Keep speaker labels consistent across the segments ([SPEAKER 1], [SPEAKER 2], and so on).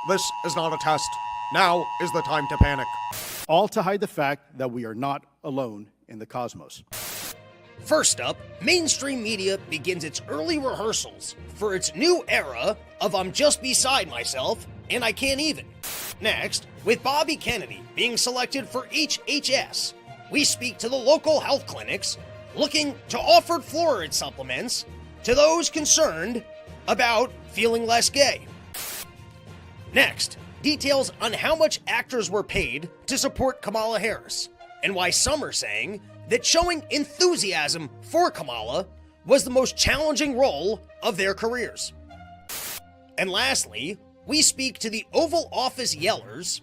[SPEAKER 1] This is not a test. Now is the time to panic.
[SPEAKER 2] All to hide the fact that we are not alone in the cosmos.
[SPEAKER 3] First up, mainstream media begins its early rehearsals for its new era of I'm just beside myself and I can't even. Next, with Bobby Kennedy being selected for HHS, we speak to the local health clinics looking to offer fluoride supplements to those concerned about feeling less gay. Next, details on how much actors were paid to support Kamala Harris, and why some are saying that showing enthusiasm for Kamala was the most challenging role of their careers. And lastly, we speak to the Oval Office yellers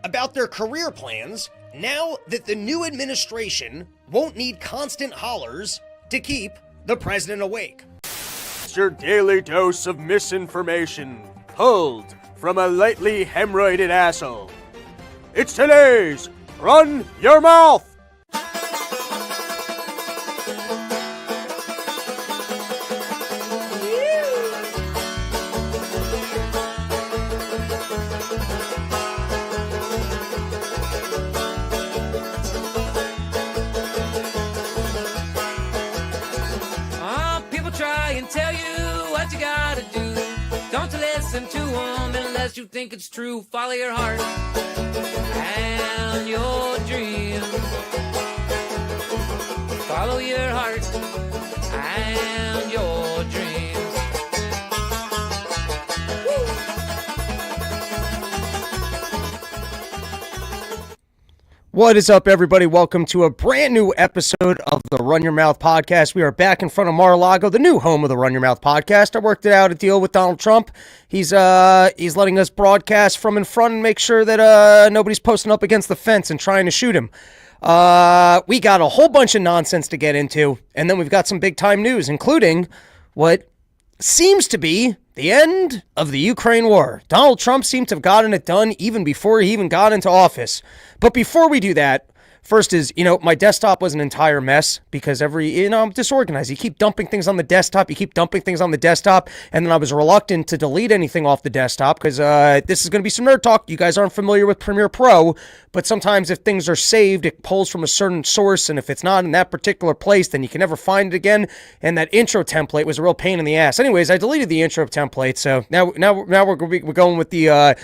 [SPEAKER 3] about their career plans now that the new administration won't need constant hollers to keep the president awake.
[SPEAKER 1] It's your daily dose of misinformation, pulled from a lightly hemorrhoided asshole. It's today's Run Your Mouth!
[SPEAKER 4] Unless you think it's true, follow your heart and your dreams. Follow your heart and your dreams.
[SPEAKER 3] What is up, everybody? Welcome to a brand new episode of the Run Your Mouth podcast. We are back in front of Mar-a-Lago, the new home of the Run Your Mouth podcast. I worked it out a deal with Donald Trump. He's letting us broadcast from in front and make sure that nobody's posting up against the fence and trying to shoot him. We got a whole bunch of nonsense to get into, and then we've got some big time news, including what seems to be the end of the Ukraine war. Donald Trump seemed to have gotten it done even before he even got into office. But before we do that, first is, my desktop was an entire mess because I'm disorganized. You keep dumping things on the desktop, and then I was reluctant to delete anything off the desktop because this is going to be some nerd talk. You guys aren't familiar with Premiere Pro, but sometimes if things are saved, it pulls from a certain source, and if it's not in that particular place, then you can never find it again, and that intro template was a real pain in the ass. Anyways, I deleted the intro template, so now we're going with the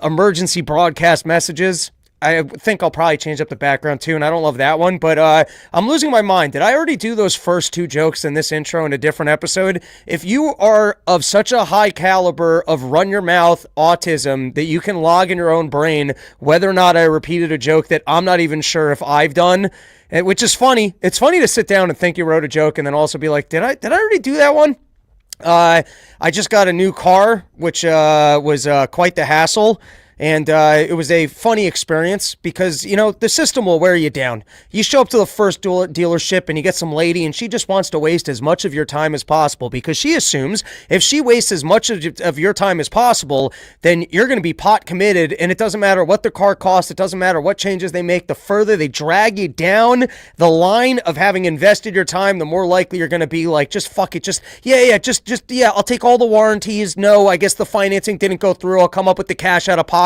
[SPEAKER 3] emergency broadcast messages. I think I'll probably change up the background too, and I don't love that one, but I'm losing my mind. Did I already do those first two jokes in this intro in a different episode? If you are of such a high caliber of run your mouth autism that you can log in your own brain whether or not I repeated a joke that I'm not even sure if I've done, which is funny. It's funny to sit down and think you wrote a joke and then also be like, did I already do that one? I just got a new car, which was quite the hassle. And it was a funny experience because, the system will wear you down. You show up to the first dealership and you get some lady and she just wants to waste as much of your time as possible because she assumes if she wastes as much of your time as possible, then you're going to be pot committed, and it doesn't matter what the car costs. It doesn't matter what changes they make. The further they drag you down the line of having invested your time, the more likely you're going to be like, just fuck it. I'll take all the warranties. No, I guess the financing didn't go through. I'll come up with the cash out of pocket.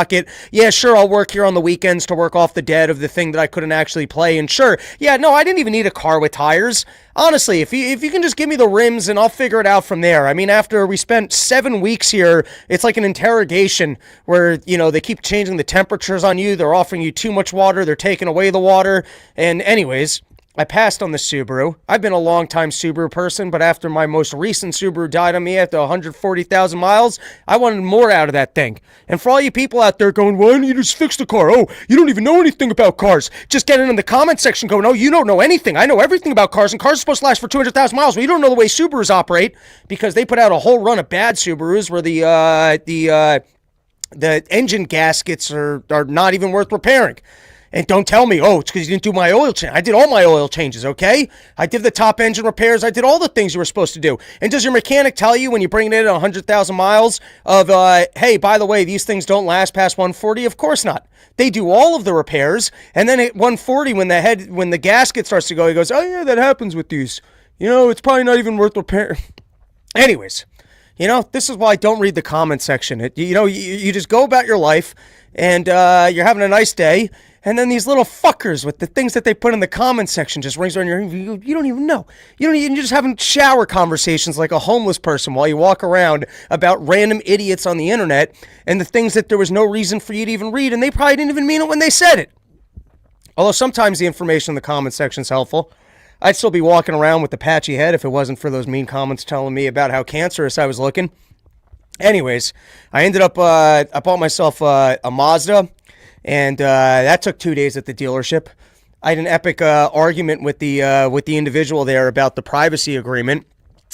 [SPEAKER 3] Yeah, sure, I'll work here on the weekends to work off the debt of the thing that I couldn't actually play. And sure, yeah, no, I didn't even need a car with tires. Honestly, if you can just give me the rims and I'll figure it out from there. I mean, after we spent 7 weeks here, it's like an interrogation where, they keep changing the temperatures on you. They're offering you too much water. They're taking away the water. And anyways, I passed on the Subaru. I've been a long-time Subaru person, but after my most recent Subaru died on me after 140,000 miles, I wanted more out of that thing. And for all you people out there going, why don't you just fix the car? Oh, you don't even know anything about cars. Just get in the comment section going, oh, you don't know anything. I know everything about cars, and cars are supposed to last for 200,000 miles. Well, you don't know the way Subarus operate because they put out a whole run of bad Subarus where the engine gaskets are not even worth repairing. And don't tell me, oh, it's because you didn't do my oil change. I did all my oil changes, okay? I did the top engine repairs. I did all the things you were supposed to do. And does your mechanic tell you when you bring it in at 100,000 miles of, hey, by the way, these things don't last past 140? Of course not. They do all of the repairs. And then at 140, when the gasket starts to go, he goes, oh, yeah, that happens with these. You know, it's probably not even worth repair. Anyways, you know, this is why I don't read the comment section. You just go about your life, and you're having a nice day. And then these little fuckers with the things that they put in the comment section just rings around you don't even know. You're just having shower conversations like a homeless person while you walk around about random idiots on the internet and the things that there was no reason for you to even read, and they probably didn't even mean it when they said it. Although sometimes the information in the comment section is helpful. I'd still be walking around with the patchy head if it wasn't for those mean comments telling me about how cancerous I was looking. Anyways, I ended up, I bought myself a Mazda. And that took 2 days at the dealership. I had an epic argument with the individual there about the privacy agreement.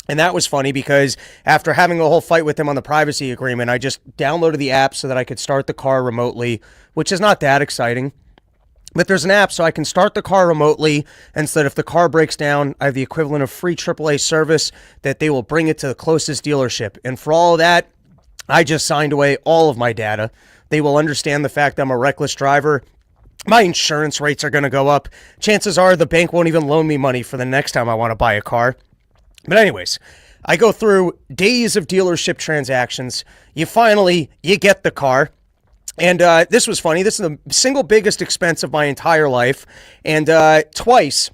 [SPEAKER 3] And that was funny because after having a whole fight with him on the privacy agreement, I just downloaded the app so that I could start the car remotely, which is not that exciting. But there's an app so I can start the car remotely, and so that if the car breaks down, I have the equivalent of free AAA service that they will bring it to the closest dealership. And for all of that, I just signed away all of my data. They will understand the fact I'm a reckless driver. My insurance rates are going to go up. Chances are the bank won't even loan me money for the next time I want to buy a car. But anyways, I go through days of dealership transactions. You get the car. And this was funny. This is the single biggest expense of my entire life. And twice,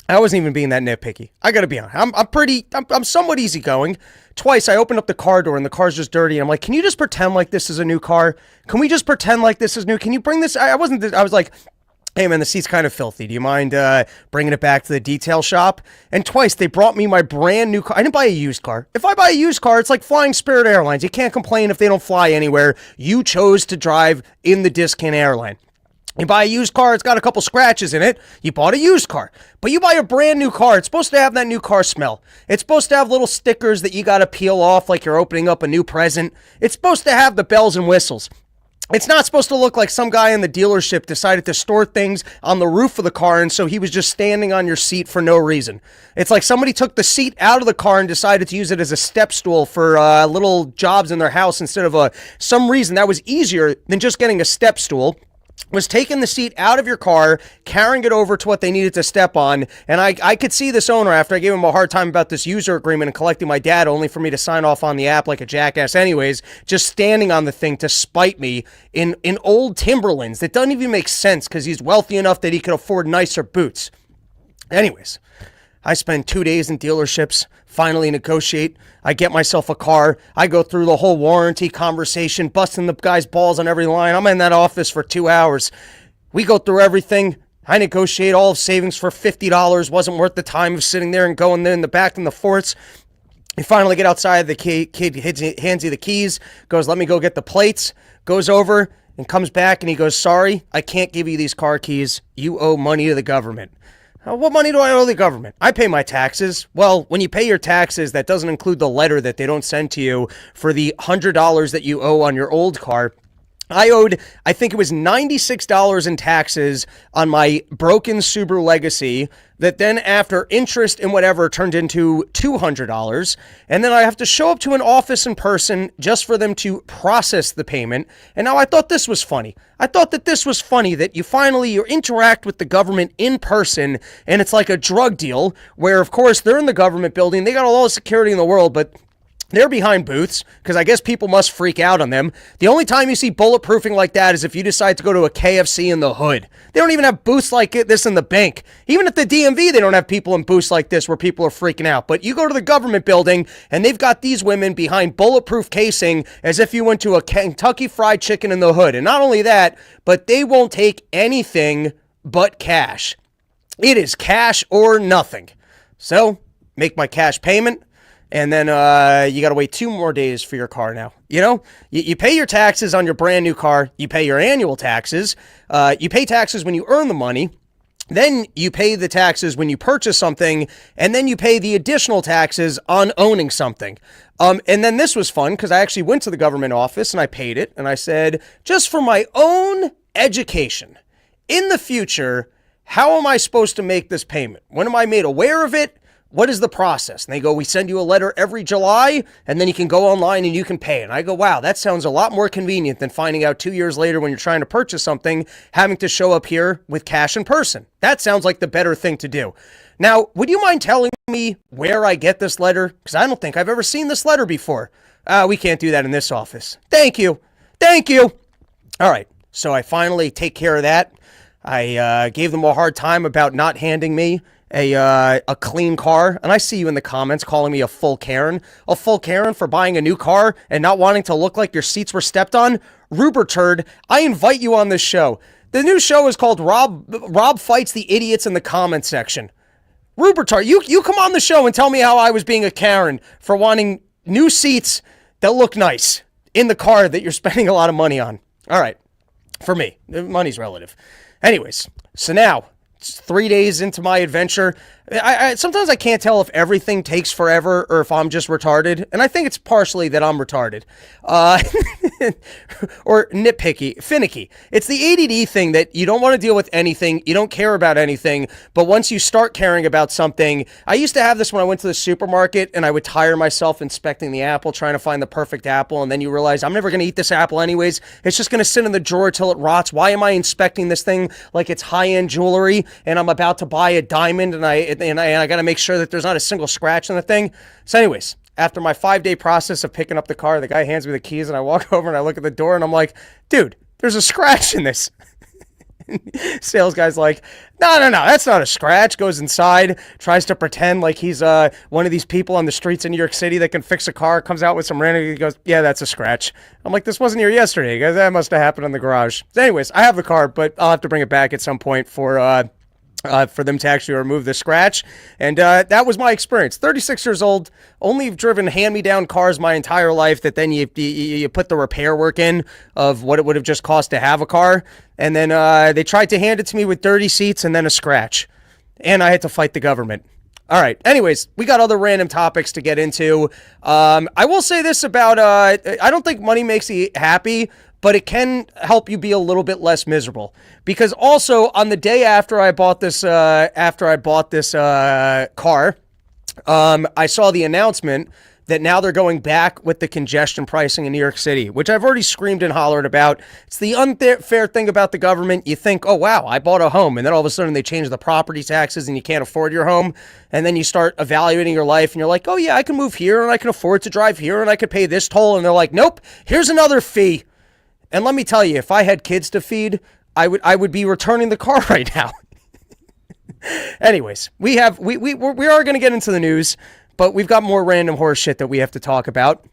[SPEAKER 3] I wasn't even being that nitpicky. I got to be honest. I'm somewhat easygoing. Twice, I opened up the car door and the car's just dirty. And I'm like, can you just pretend like this is a new car? Can we just pretend like this is new? Can you bring this? I was like, hey man, the seat's kind of filthy. Do you mind bringing it back to the detail shop? And twice, they brought me my brand new car. I didn't buy a used car. If I buy a used car, it's like flying Spirit Airlines. You can't complain if they don't fly anywhere. You chose to drive in the Discount airline. You buy a used car, it's got a couple scratches in it. You bought a used car. But you buy a brand new car, it's supposed to have that new car smell. It's supposed to have little stickers that you got to peel off like you're opening up a new present. It's supposed to have the bells and whistles. It's not supposed to look like some guy in the dealership decided to store things on the roof of the car, and so he was just standing on your seat for no reason. It's like somebody took the seat out of the car and decided to use it as a step stool for little jobs in their house instead of some reason that was easier than just getting a step stool. Was taking the seat out of your car, carrying it over to what they needed to step on, and I could see this owner after I gave him a hard time about this user agreement and collecting my data only for me to sign off on the app like a jackass anyways, just standing on the thing to spite me in old Timberlands that doesn't even make sense because he's wealthy enough that he could afford nicer boots. Anyways, I spend 2 days in dealerships, finally negotiate. I get myself a car. I go through the whole warranty conversation, busting the guy's balls on every line. I'm in that office for 2 hours. We go through everything. I negotiate all of savings for $50. Wasn't worth the time of sitting there and going in the back and the forths. You finally get outside. The kid hands you the keys, goes, let me go get the plates, goes over and comes back and he goes, sorry, I can't give you these car keys. You owe money to the government. What money do I owe the government? I pay my taxes. Well, when you pay your taxes, that doesn't include the letter that they don't send to you for the $100 that you owe on your old car. I owed, I think it was $96 in taxes on my broken Subaru Legacy that then after interest and whatever turned into $200. And then I have to show up to an office in person just for them to process the payment. And now I thought this was funny. I thought that this was funny that you interact with the government in person and it's like a drug deal where of course they're in the government building. They got all the security in the world, but they're behind booths because I guess people must freak out on them. The only time you see bulletproofing like that is if you decide to go to a KFC in the hood. They don't even have booths like this in the bank. Even at the DMV, they don't have people in booths like this where people are freaking out. But you go to the government building and they've got these women behind bulletproof casing as if you went to a Kentucky Fried Chicken in the hood. And not only that, but they won't take anything but cash. It is cash or nothing. So, make my cash payment. And then you got to wait 2 more days for your car now. You know, you pay your taxes on your brand new car. You pay your annual taxes. You pay taxes when you earn the money. Then you pay the taxes when you purchase something. And then you pay the additional taxes on owning something. And then this was fun because I actually went to the government office and I paid it. And I said, just for my own education, in the future, how am I supposed to make this payment? When am I made aware of it? What is the process? And they go, we send you a letter every July, and then you can go online and you can pay. And I go, wow, that sounds a lot more convenient than finding out 2 years later when you're trying to purchase something, having to show up here with cash in person. That sounds like the better thing to do. Now, would you mind telling me where I get this letter? Because I don't think I've ever seen this letter before. We can't do that in this office. Thank you. Thank you. All right. So I finally take care of that. I gave them a hard time about not handing me a clean car. And I see you in the comments calling me a full Karen. A full Karen for buying a new car and not wanting to look like your seats were stepped on? Ruber turd, I invite you on this show. The new show is called Rob Fights the Idiots in the Comment Section. Rubertard, you come on the show and tell me how I was being a Karen for wanting new seats that look nice in the car that you're spending a lot of money on. All right. For me, money's relative. Anyways, so now, it's 3 days into my adventure. Sometimes I can't tell if everything takes forever or if I'm just retarded. And I think it's partially that I'm retarded. Or finicky. It's the ADD thing that you don't want to deal with anything. You don't care about anything. But once you start caring about something, I used to have this when I went to the supermarket and I would tire myself inspecting the apple, trying to find the perfect apple. And then you realize I'm never going to eat this apple anyways. It's just going to sit in the drawer till it rots. Why am I inspecting this thing like it's high-end jewelry and I'm about to buy a diamond and I got to make sure that there's not a single scratch in the thing? So anyways, after my 5-day process of picking up the car, the guy hands me the keys and I walk over and I look at the door and I'm like, dude, there's a scratch in this. Sales guy's like, no, that's not a scratch. Goes inside, tries to pretend like he's one of these people on the streets in New York City that can fix a car, comes out with some random, he goes, yeah, that's a scratch. I'm like, this wasn't here yesterday. He goes, that must have happened in the garage. So anyways, I have the car, but I'll have to bring it back at some point for them to actually remove the scratch. And that was my experience. 36 years old, only driven hand-me-down cars my entire life that then you put the repair work in of what it would have just cost to have a car. And then they tried to hand it to me with dirty seats and then a scratch. And I had to fight the government. All right. Anyways, we got other random topics to get into. I will say this about, I don't think money makes you happy, but it can help you be a little bit less miserable. Because also on the day after I bought this, car, I saw the announcement that now they're going back with the congestion pricing in New York City, which I've already screamed and hollered about. It's the unfair thing about the government. You think, oh, wow, I bought a home. And then all of a sudden they change the property taxes and you can't afford your home. And then you start evaluating your life and you're like, oh, yeah, I can move here and I can afford to drive here and I could pay this toll. And they're like, nope, here's another fee. And let me tell you, if I had kids to feed, I would be returning the car right now. Anyways, we are going to get into the news, but we've got more random horse shit that we have to talk about.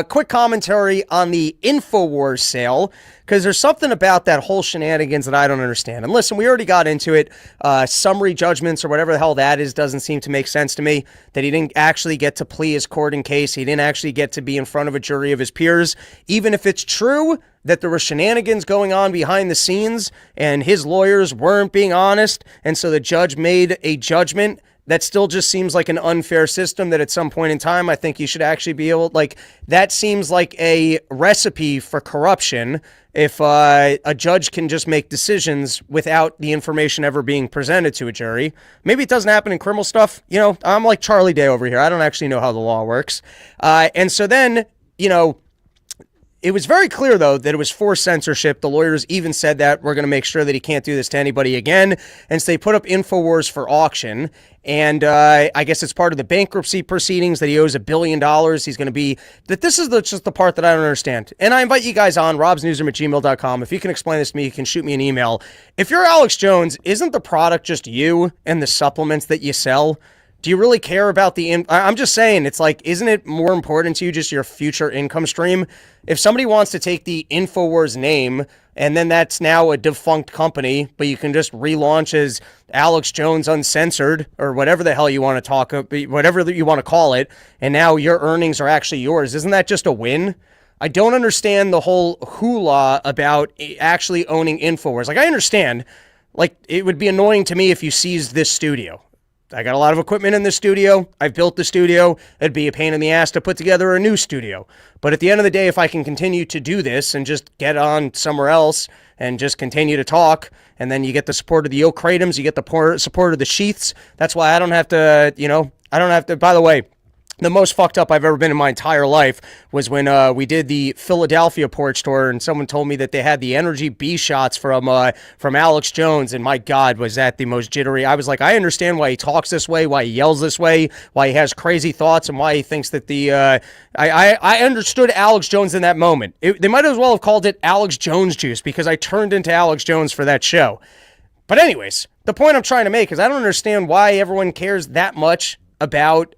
[SPEAKER 3] Quick commentary on the Infowars sale, because there's something about that whole shenanigans that I don't understand. And listen, we already got into it. Summary judgments or whatever the hell that is doesn't seem to make sense to me, that he didn't actually get to plea his court in case. He didn't actually get to be in front of a jury of his peers. Even if it's true that there were shenanigans going on behind the scenes and his lawyers weren't being honest, and so the judge made a judgment, that still just seems like an unfair system that at some point in time, I think you should actually be able, that seems like a recipe for corruption if a judge can just make decisions without the information ever being presented to a jury. Maybe it doesn't happen in criminal stuff. I'm like Charlie Day over here. I don't actually know how the law works. And so then, it was very clear, though, that it was for censorship. The lawyers even said that we're going to make sure that he can't do this to anybody again. And so they put up Infowars for auction. And I guess it's part of the bankruptcy proceedings that he owes $1 billion. He's going to be that. This is just the part that I don't understand. And I invite you guys on robsnewsroom@gmail.com. If you can explain this to me, you can shoot me an email. If you're Alex Jones, isn't the product just you and the supplements that you sell? Do you really care about I'm just saying, it's like, isn't it more important to you just your future income stream? If somebody wants to take the Infowars name and then that's now a defunct company, but you can just relaunch as Alex Jones Uncensored or whatever the hell you want to whatever you want to call it, and now your earnings are actually yours, isn't that just a win? I don't understand the whole hoola about actually owning Infowars. I understand, it would be annoying to me if you seized this studio. I got a lot of equipment in the studio. I've built the studio. It'd be a pain in the ass to put together a new studio. But at the end of the day, if I can continue to do this and just get on somewhere else and just continue to talk, and then you get the support of the Oak Kratums, you get the support of the Sheaths. That's why I don't have to, by the way, the most fucked up I've ever been in my entire life was when we did the Philadelphia porch tour, and someone told me that they had the Energy B shots from Alex Jones, and my God, was that the most jittery. I was like, I understand why he talks this way, why he yells this way, why he has crazy thoughts, and why he thinks that I understood Alex Jones in that moment. They might as well have called it Alex Jones juice, because I turned into Alex Jones for that show. But anyways, the point I'm trying to make is I don't understand why everyone cares that much about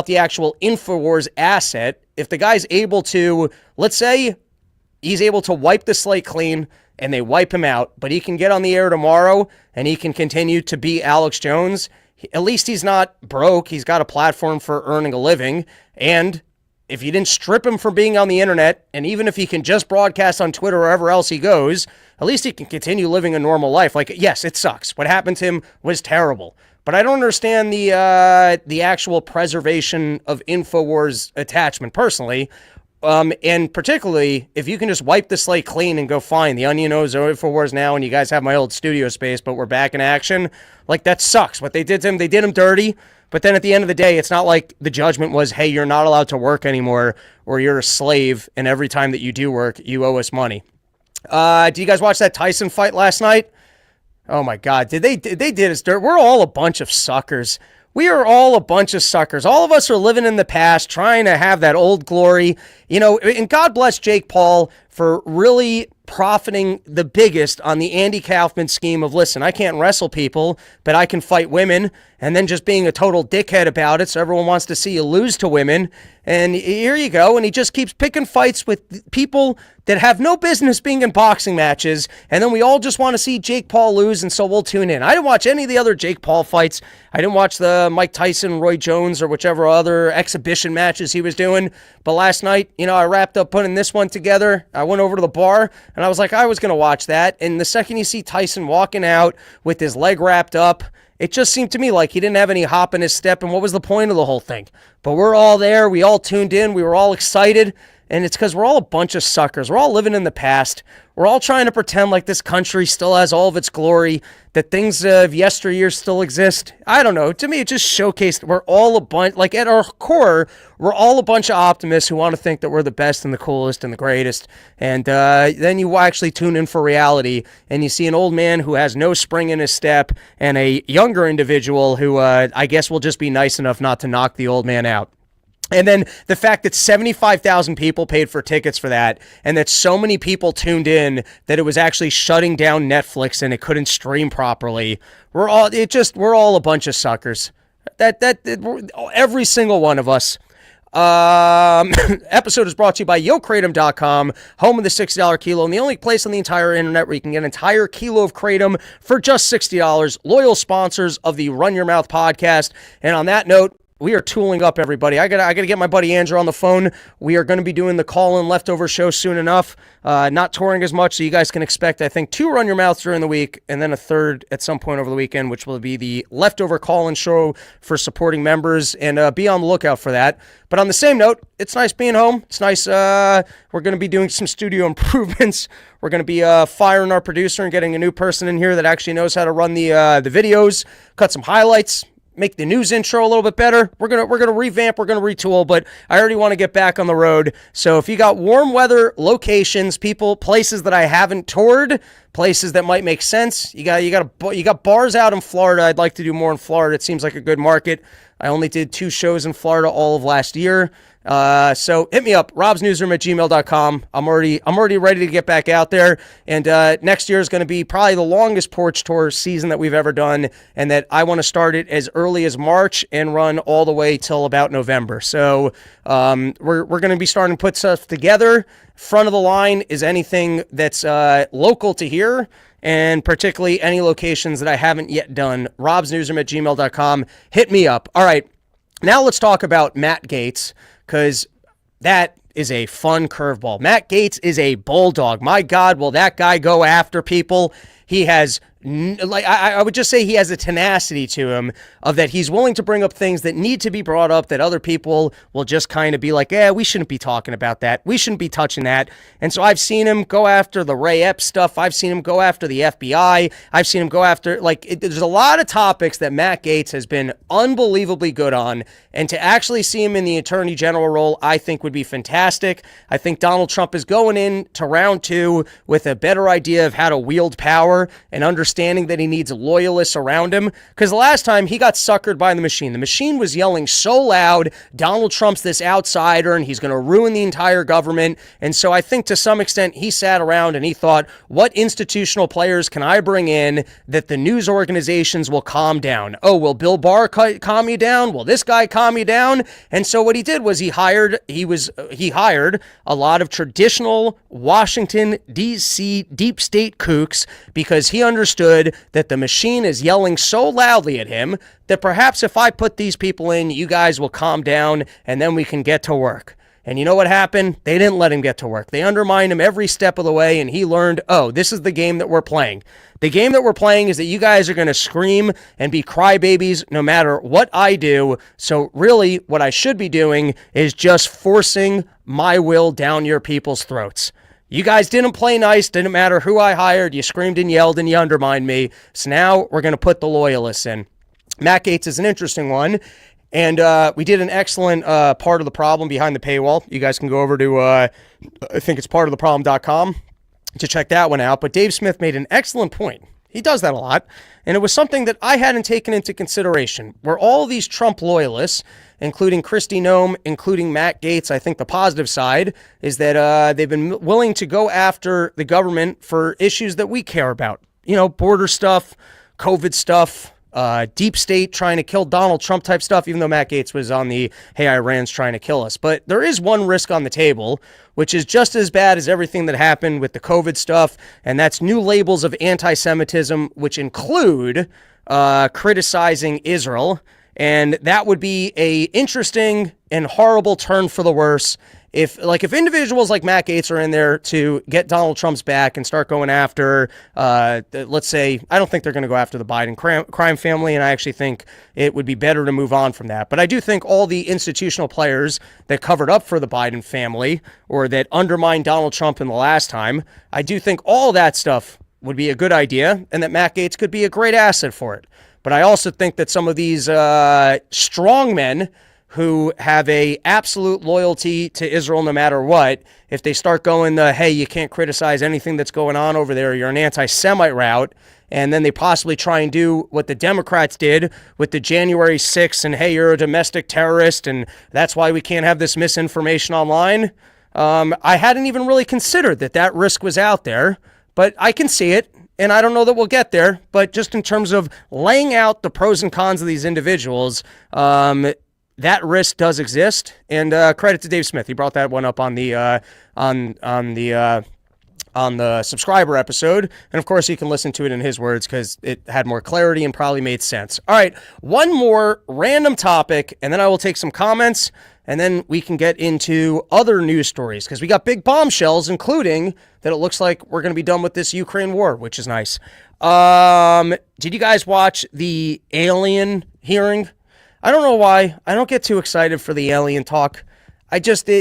[SPEAKER 3] the actual Infowars asset. If the guy's able to, let's say he's able to wipe the slate clean and they wipe him out, but he can get on the air tomorrow and he can continue to be Alex Jones, at least he's not broke. He's got a platform for earning a living. And if you didn't strip him from being on the internet, and even if he can just broadcast on Twitter or wherever else he goes, at least he can continue living a normal life. Like, yes, it sucks. What happened to him was terrible. But I don't understand the actual preservation of Infowars attachment personally. And particularly, if you can just wipe the slate clean and go, fine, the Onion knows Infowars now, and you guys have my old studio space, but we're back in action. Like, that sucks. What they did to him, they did him dirty. But then at the end of the day, it's not like the judgment was, hey, you're not allowed to work anymore, or you're a slave, and every time that you do work, you owe us money. Do you guys watch that Tyson fight last night? Oh my God, they did us dirt. We're all a bunch of suckers. We are all a bunch of suckers. All of us are living in the past, trying to have that old glory. And God bless Jake Paul for really profiting the biggest on the Andy Kaufman scheme of, listen, I can't wrestle people, but I can fight women, and then just being a total dickhead about it, so everyone wants to see you lose to women. And here you go, and he just keeps picking fights with people that have no business being in boxing matches, and then we all just want to see Jake Paul lose, and so we'll tune in. I didn't watch any of the other Jake Paul fights. I didn't watch the Mike Tyson, Roy Jones, or whichever other exhibition matches he was doing. But last night, I wrapped up putting this one together. I went over to the bar, and I was like, I was going to watch that. And the second you see Tyson walking out with his leg wrapped up, it just seemed to me like he didn't have any hop in his step, and what was the point of the whole thing? But we're all there. We all tuned in. We were all excited, and it's because we're all a bunch of suckers. We're all living in the past. We're all trying to pretend like this country still has all of its glory, that things of yesteryear still exist. I don't know. To me, it just showcased we're all a bunch, like at our core, we're all a bunch of optimists who want to think that we're the best and the coolest and the greatest. And then you actually tune in for reality, and you see an old man who has no spring in his step and a younger individual who I guess will just be nice enough not to knock the old man out. And then the fact that 75,000 people paid for tickets for that, and that so many people tuned in that it was actually shutting down Netflix and it couldn't stream properly. We're all a bunch of suckers. Every single one of us. Episode is brought to you by YoKratom.com, home of the $60 kilo, and the only place on the entire internet where you can get an entire kilo of Kratom for just $60. Loyal sponsors of the Run Your Mouth podcast. And on that note, we are tooling up, everybody. I gotta get my buddy Andrew on the phone. We are going to be doing the call-in leftover show soon enough. Not touring as much, so you guys can expect, I think, 2 Run Your Mouths during the week, and then a third at some point over the weekend, which will be the leftover call-in show for supporting members, and be on the lookout for that. But on the same note, it's nice being home. It's nice. We're going to be doing some studio improvements. We're going to be firing our producer and getting a new person in here that actually knows how to run the videos, cut some highlights, make the news intro a little bit better. We're gonna revamp, we're gonna retool, but I already want to get back on the road. So if you got warm weather locations, people, places that I haven't toured, places that might make sense, you got bars out in Florida. I'd like to do more in Florida. It seems like a good market. I only did 2 shows in Florida all of last year. So hit me up, robsnewsroom@gmail.com. I'm already ready to get back out there. And next year is going to be probably the longest porch tour season that we've ever done, and that I want to start it as early as March and run all the way till about November. So we're going to be starting to put stuff together. Front of the line is anything that's local to here, and particularly any locations that I haven't yet done. robsnewsroom@gmail.com. Hit me up. All right, now let's talk about Matt Gaetz, because that is a fun curveball. Matt Gaetz is a bulldog. My God, will that guy go after people? He has I would just say he has a tenacity to him of that he's willing to bring up things that need to be brought up that other people will just kind of be like, we shouldn't be talking about that. We shouldn't be touching that. And so I've seen him go after the Ray Epps stuff. I've seen him go after the FBI. I've seen him go after, there's a lot of topics that Matt Gaetz has been unbelievably good on. And to actually see him in the Attorney General role, I think would be fantastic. I think Donald Trump is going into round 2 with a better idea of how to wield power and understanding that he needs loyalists around him. Because the last time he got suckered by the machine was yelling so loud, Donald Trump's this outsider and he's going to ruin the entire government. And so I think to some extent he sat around and he thought, what institutional players can I bring in that the news organizations will calm down? Oh, will Bill Barr calm you down? Will this guy calm you down? And so what he did was he hired a lot of traditional Washington, D.C. deep state kooks because he understood that the machine is yelling so loudly at him that perhaps if I put these people in, you guys will calm down and then we can get to work. And you know what happened? They didn't let him get to work. They undermined him every step of the way, and he learned, this is the game that we're playing. The game that we're playing is that you guys are going to scream and be crybabies no matter what I do. So really, what I should be doing is just forcing my will down your people's throats. You guys didn't play nice. Didn't matter who I hired. You screamed and yelled and you undermined me. So now we're going to put the loyalists in. Matt Gaetz is an interesting one. And we did an excellent part of the problem behind the paywall. You guys can go over to, I think it's partoftheproblem.com to check that one out. But Dave Smith made an excellent point. He does that a lot. And it was something that I hadn't taken into consideration, where all these Trump loyalists, including Kristi Noem, including Matt Gaetz, I think the positive side is that they've been willing to go after the government for issues that we care about. You know, border stuff, COVID stuff, deep state trying to kill Donald Trump type stuff, even though Matt Gaetz was on the, hey, Iran's trying to kill us. But there is one risk on the table, which is just as bad as everything that happened with the COVID stuff, and that's new labels of anti-Semitism, which include criticizing Israel. And that would be a interesting and horrible turn for the worse if individuals like Matt Gaetz are in there to get Donald Trump's back and start going after, let's say, I don't think they're going to go after the Biden crime family, and I actually think it would be better to move on from that. But I do think all the institutional players that covered up for the Biden family or that undermined Donald Trump in the last time, I do think all that stuff would be a good idea and that Matt Gaetz could be a great asset for it. But I also think that some of these strong men who have a absolute loyalty to Israel no matter what, if they start going hey, you can't criticize anything that's going on over there, you're an anti-Semite route, and then they possibly try and do what the Democrats did with the January 6th and, hey, you're a domestic terrorist, and that's why we can't have this misinformation online. I hadn't even really considered that risk was out there, but I can see it. And I don't know that we'll get there, but just in terms of laying out the pros and cons of these individuals, that risk does exist. And credit to Dave Smith. He brought that one up on the subscriber episode. And of course, you can listen to it in his words because it had more clarity and probably made sense. All right, one more random topic, and then I will take some comments, and then we can get into other news stories because we got big bombshells, including that it looks like we're going to be done with this Ukraine war, which is nice. Did you guys watch the alien hearing? I don't know why. I don't get too excited for the alien talk. I just, for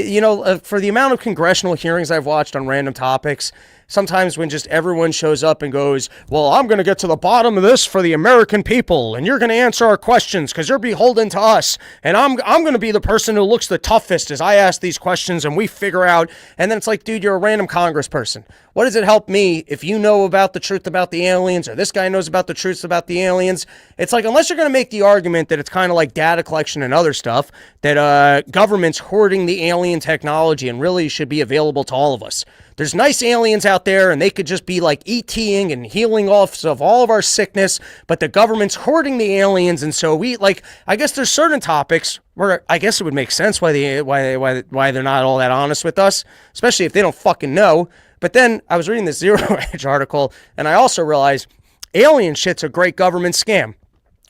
[SPEAKER 3] the amount of congressional hearings I've watched on random topics, sometimes when just everyone shows up and goes, well, I'm going to get to the bottom of this for the American people, and you're going to answer our questions because you're beholden to us, and I'm going to be the person who looks the toughest as I ask these questions and we figure out, and then it's like, dude, you're a random congressperson. What does it help me if you know about the truth about the aliens or this guy knows about the truth about the aliens? It's like, unless you're going to make the argument that it's kind of like data collection and other stuff, that government's hoarding the alien technology and really should be available to all of us. There's nice aliens out there and they could just be like ETing and healing off of all of our sickness, but the government's hoarding the aliens. And so I guess there's certain topics where I guess it would make sense why they're not all that honest with us, especially if they don't fucking know. But then I was reading this Zero Hedge article and I also realized alien shit's a great government scam.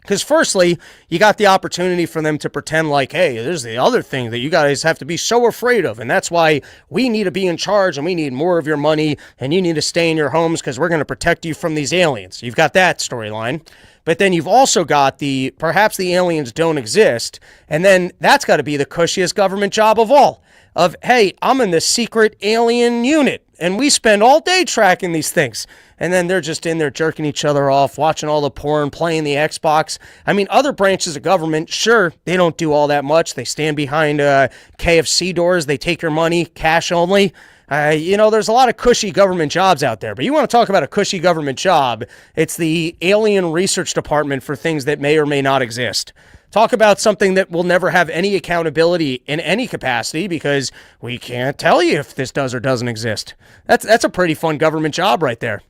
[SPEAKER 3] Because firstly, you got the opportunity for them to pretend like, hey, there's the other thing that you guys have to be so afraid of, and that's why we need to be in charge and we need more of your money and you need to stay in your homes because we're going to protect you from these aliens. You've got that storyline. But then you've also got perhaps the aliens don't exist, and then that's got to be the cushiest government job of all. Of, hey, I'm in the secret alien unit, and we spend all day tracking these things. And then they're just in there jerking each other off, watching all the porn, playing the Xbox. I mean, other branches of government, sure, they don't do all that much. They stand behind KFC doors. They take your money, cash only. There's a lot of cushy government jobs out there. But you want to talk about a cushy government job, it's the alien research department for things that may or may not exist. Talk about something that will never have any accountability in any capacity because we can't tell you if this does or doesn't exist. That's a pretty fun government job right there.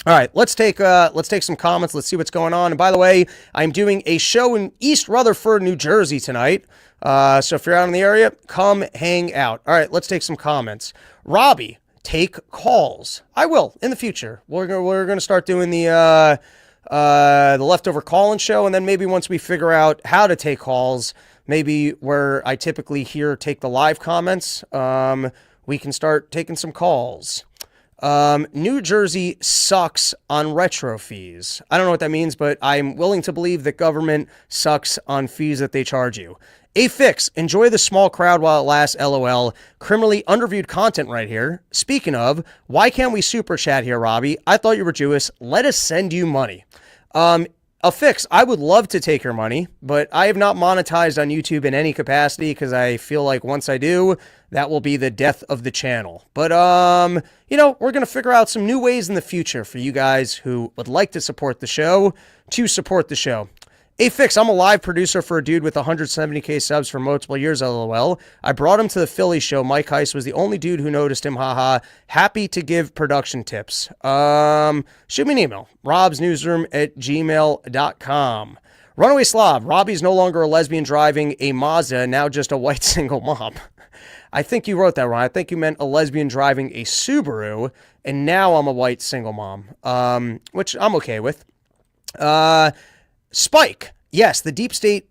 [SPEAKER 3] All right, let's take some comments. Let's see what's going on. And by the way, I'm doing a show in East Rutherford, New Jersey tonight. So if you're out in the area, come hang out. All right, let's take some comments. Robbie, take calls. I will in the future. We're gonna start doing the leftover call-in show, and then maybe once we figure out how to take calls, maybe where I typically take the live comments, we can start taking some calls. New Jersey sucks on retro fees. I don't know what that means, but I'm willing to believe that government sucks on fees that they charge you. A fix. Enjoy the small crowd while it lasts, LOL. Criminally underviewed content right here. Speaking of, why can't we super chat here, Robbie? I thought you were Jewish. Let us send you money. A fix. I would love to take your money, but I have not monetized on YouTube in any capacity because I feel like once I do, that will be the death of the channel. But, we're going to figure out some new ways in the future for you guys who would like to support the show to support the show. A fix. I'm a live producer for a dude with 170K subs for multiple years, LOL. I brought him to the Philly show. Mike Heiss was the only dude who noticed him, haha. Happy to give production tips. Shoot me an email, robsnewsroom@gmail.com. Runaway Slav. Robbie's no longer a lesbian driving a Mazda, now just a white single mom. I think you wrote that wrong. I think you meant a lesbian driving a Subaru, and now I'm a white single mom, which I'm okay with. Spike. Yes, the deep state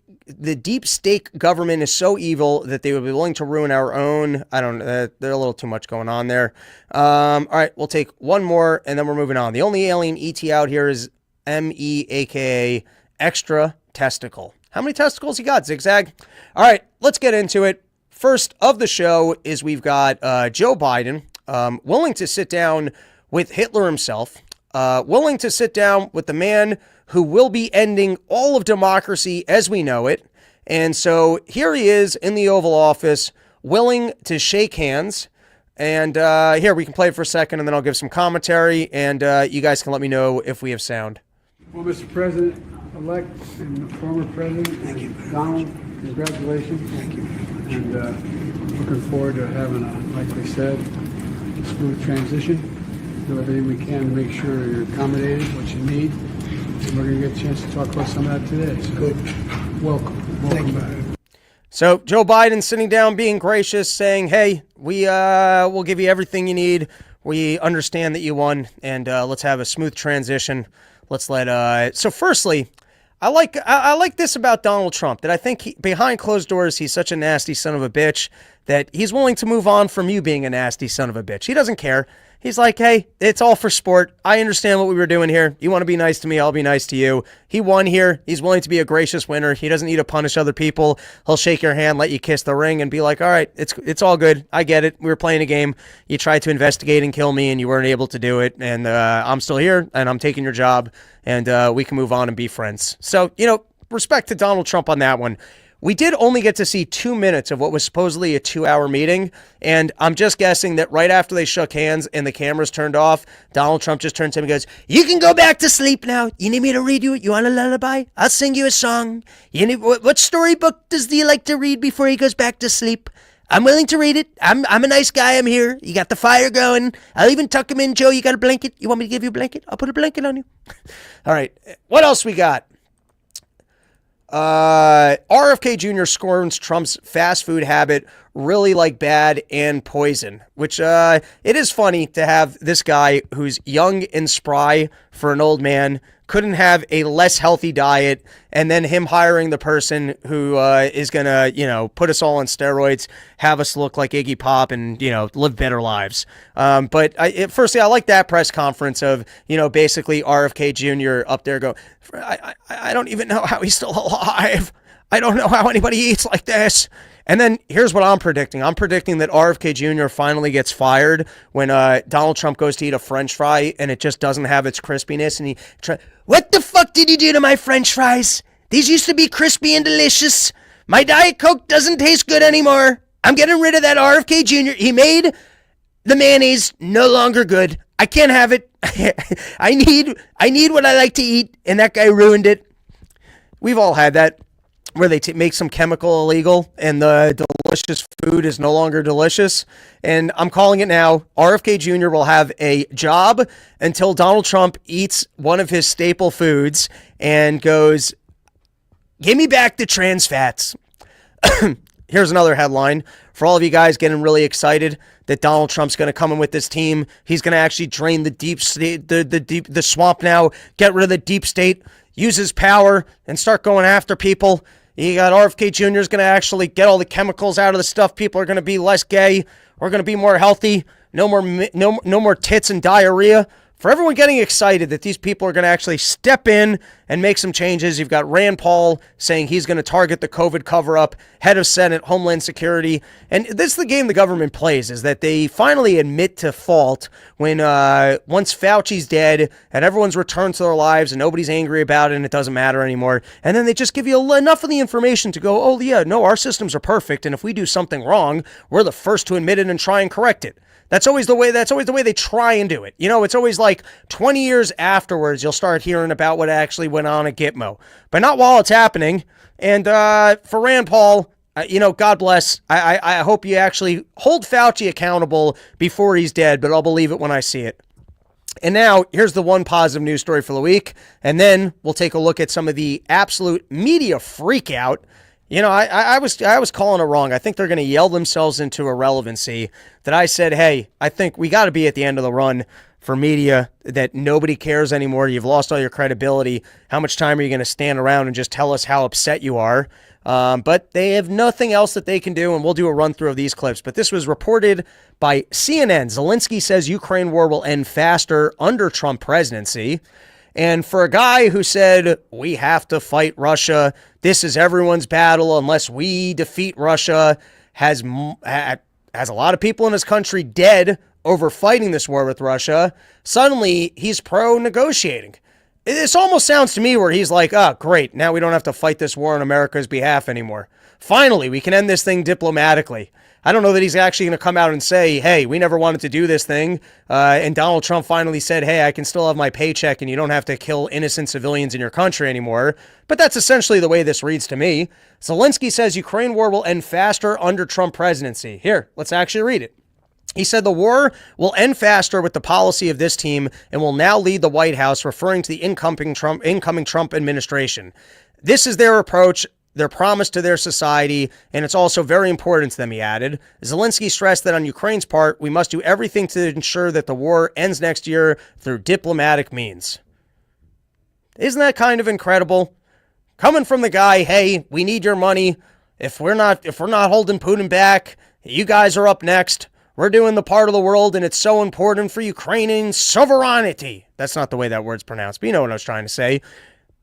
[SPEAKER 3] government is so evil that they would be willing to ruin our own. I don't know. There's a little too much going on there. All right, we'll take one more, and then we're moving on. The only alien ET out here is ME, a.k.a. extra testicle. How many testicles you got, Zigzag? All right, let's get into it. First of the show is we've got Joe Biden willing to sit down with Hitler himself, willing to sit down with the man who will be ending all of democracy as we know it. And so here he is in the Oval Office, willing to shake hands. And here, we can play it for a second, and then I'll give some commentary, and you guys can let me know if we have sound.
[SPEAKER 5] Well, Mr. President-elect and former President Donald, congratulations. Thank you. And looking forward to having like we said, a smooth transition. Do everything we can to make sure you're accommodated, what you need. And we're going to get a chance to talk about some of that today. So good. Welcome back.
[SPEAKER 3] So Joe Biden sitting down, being gracious, saying, hey, we'll give you everything you need. We understand that you won, and let's have a smooth transition. Let's so firstly, I like this about Donald Trump, that I think behind closed doors, he's such a nasty son of a bitch that he's willing to move on from you being a nasty son of a bitch. He doesn't care. He's like, hey, it's all for sport. I understand what we were doing here. You want to be nice to me, I'll be nice to you. He won here. He's willing to be a gracious winner. He doesn't need to punish other people. He'll shake your hand, let you kiss the ring, and be like, all right, it's all good. I get it. We were playing a game. You tried to investigate and kill me, and you weren't able to do it. And I'm still here, and I'm taking your job, and we can move on and be friends. So, respect to Donald Trump on that one. We did only get to see 2 minutes of what was supposedly a 2-hour meeting, and I'm just guessing that right after they shook hands and the cameras turned off, Donald Trump just turns to him and goes, you can go back to sleep now. You need me to read you? You want a lullaby? I'll sing you a song. What storybook does he like to read before he goes back to sleep? I'm willing to read it. I'm a nice guy. I'm here. You got the fire going. I'll even tuck him in. Joe, you got a blanket? You want me to give you a blanket? I'll put a blanket on you. All right. What else we got? RFK Jr. scorns Trump's fast food habit, really like bad and poison, which it is funny to have this guy who's young and spry for an old man couldn't have a less healthy diet, and then him hiring the person who is going to, put us all on steroids, have us look like Iggy Pop and, live better lives. But firstly, I like that press conference of, basically RFK Jr. up there going, I don't even know how he's still alive. I don't know how anybody eats like this. And then here's what I'm predicting. I'm predicting that RFK Jr. finally gets fired when Donald Trump goes to eat a French fry and it just doesn't have its crispiness. And what the fuck did you do to my French fries? These used to be crispy and delicious. My Diet Coke doesn't taste good anymore. I'm getting rid of that RFK Jr. He made the mayonnaise no longer good. I can't have it. I need what I like to eat, and that guy ruined it. We've all had that, where they make some chemical illegal and the delicious food is no longer delicious. And I'm calling it now. RFK Jr. will have a job until Donald Trump eats one of his staple foods and goes, give me back the trans fats. Here's another headline for all of you guys getting really excited that Donald Trump's going to come in with this team. He's going to actually drain the deep state, the swamp now, get rid of the deep state, use his power, and start going after people. You got RFK Jr. is going to actually get all the chemicals out of the stuff. People are going to be less gay. We're going to be more healthy. No more tits and diarrhea. For everyone getting excited that these people are going to actually step in and make some changes, you've got Rand Paul saying he's going to target the COVID cover-up, head of Senate, Homeland Security. And this is the game the government plays, is that they finally admit to fault when once Fauci's dead and everyone's returned to their lives and nobody's angry about it and it doesn't matter anymore. And then they just give you enough of the information to go, oh yeah, no, our systems are perfect. And if we do something wrong, we're the first to admit it and try and correct it. That's always the way they try and do it. It's always like 20 years afterwards, you'll start hearing about what actually went on at Gitmo, but not while it's happening. And for Rand Paul, God bless. I hope you actually hold Fauci accountable before he's dead, but I'll believe it when I see it. And now here's the one positive news story for the week. And then we'll take a look at some of the absolute media freak out. I was calling it wrong. I think they're going to yell themselves into irrelevancy that I said, hey, I think we got to be at the end of the run for media, that nobody cares anymore. You've lost all your credibility. How much time are you going to stand around and just tell us how upset you are? But they have nothing else that they can do, and we'll do a run through of these clips. But this was reported by CNN. Zelensky says Ukraine war will end faster under Trump presidency. And for a guy who said, we have to fight Russia, this is everyone's battle unless we defeat Russia, has a lot of people in his country dead over fighting this war with Russia, suddenly he's pro-negotiating. This almost sounds to me where he's like, oh, great, now we don't have to fight this war on America's behalf anymore. Finally, we can end this thing diplomatically. I don't know that he's actually going to come out and say, hey, we never wanted to do this thing. And Donald Trump finally said, hey, I can still have my paycheck and you don't have to kill innocent civilians in your country anymore. But that's essentially the way this reads to me. Zelensky says Ukraine war will end faster under Trump presidency. Here, let's actually read it. He said the war will end faster with the policy of this team and will now lead the White House, referring to the incoming Trump administration. This is their approach, their promise to their society, and it's also very important to them, he added. Zelensky stressed that on Ukraine's part, we must do everything to ensure that the war ends next year through diplomatic means. Isn't that kind of incredible? Coming from the guy, hey, we need your money. If we're not holding Putin back, you guys are up next. We're doing the part of the world, and it's so important for Ukrainian sovereignty. That's not the way that word's pronounced, but you know what I was trying to say.